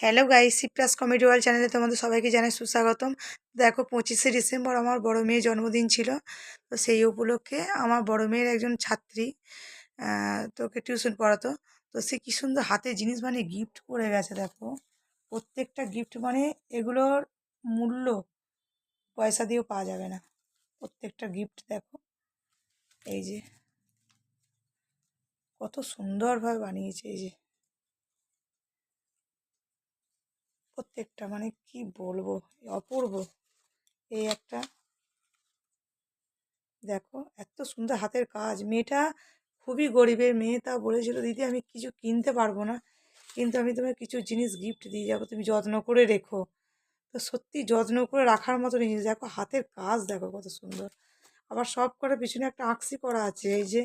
Hello guys, সিপ্রাস comedy world চ্যানেলে তোমাদের সবাইকে জানাই সুস্বাগতম। দেখো, 25শে ডিসেম্বর আমার বড় মেয়ের জন্মদিন ছিল। তো সেই উপলক্ষে আমার বড় মেয়ের একজন ছাত্রী তোকে টিউশন পড়াতো। তো সে কী সুন্দর হাতে জিনিস বানিয়ে গিফট করে গেছে। দেখো, প্রত্যেকটা গিফট মানে এগুলোর মূল্য পয়সা দিয়েও পাওয়া যাবে না। প্রত্যেকটা গিফট দেখো, এই যে কত সুন্দরভাবে বানিয়েছে। এই যে প্রত্যেকটা মানে কি বলবো, অপূর্ব। এই একটা দেখো, এত সুন্দর হাতের কাজ। মেয়েটা খুবই গরিবের মেয়ে, তা বলেছিল দিদি আমি কিছু কিনতে পারবো না, কিন্তু আমি তোমায় কিছু জিনিস গিফট দিয়ে যাবো, তুমি যত্ন করে রেখো। তো সত্যি যত্ন করে রাখার মতো জিনিস। দেখো হাতের কাজ, দেখো কত সুন্দর। আবার সব করে পিছনে একটা আঁকশি করা আছে, এই যে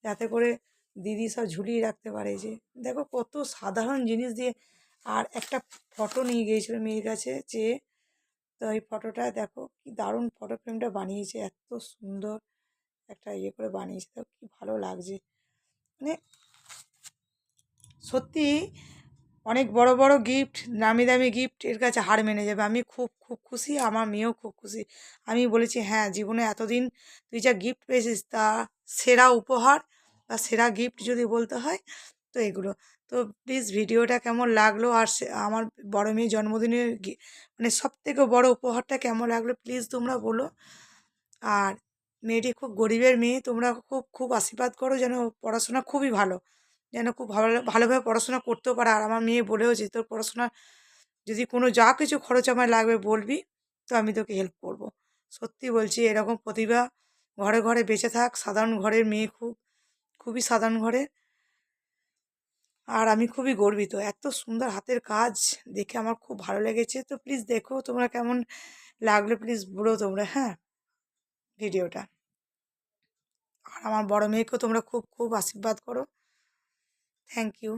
যাতে করে দিদি সব ঝুলিয়ে রাখতে পারে। এই যে দেখো কত সাধারণ জিনিস দিয়ে। আর একটা ফটো নিয়ে গিয়েছিল মেয়ের কাছে চেয়ে। তো এই ফটোটা দেখো কি দারুণ ফটো ফ্রেমটা বানিয়েছে, এত সুন্দর একটা ইয়ে করে বানিয়েছে। তো কি ভালো লাগছে, মানে সত্যি অনেক বড় বড় গিফট, দামি দামি গিফট এর কাছে হার মেনে যাবে। আমি খুব খুব খুশি, আমার মেয়েও খুব খুশি। আমি বলেছি হ্যাঁ, জীবনে এতদিন তুই যা গিফট পেয়েছিস তা সেরা উপহার বা সেরা গিফট যদি বলতে হয় তো এগুলো। তো প্লিজ ভিডিওটা কেমন লাগলো, আর আমার বড় মেয়ের জন্মদিনের মানে সব থেকে বড় উপহারটা কেমন লাগলো প্লিজ তোমরা বলো। আর মেয়েটি খুব গরিবের মেয়ে, তোমরা খুব খুব আশীর্বাদ করো যেন ও পড়াশোনা খুবই ভালো, যেন খুব ভালোভাবে পড়াশোনা করতেও পারে। আর আমার মেয়ে বলেওছে তোর পড়াশোনা যদি কোনো যা কিছু খরচ আমার লাগবে বলবি, তো আমি তোকে হেল্প করব। সত্যি বলছি, এরকম প্রতিভা ঘরে ঘরে বেঁচে থাক। সাধারণ ঘরের মেয়ে, খুবই সাধারণ ঘরের। আর আমি খুবই গর্বিত, এত সুন্দর হাতের কাজ দেখে আমার খুব ভালো লেগেছে। তো প্লিজ দেখো তোমরা কেমন লাগলো, প্লিজ বলো তোমরা, হ্যাঁ, ভিডিওটা। আর আমার বড় মেয়েকেও তোমরা খুব খুব আশীর্বাদ করো। Thank you.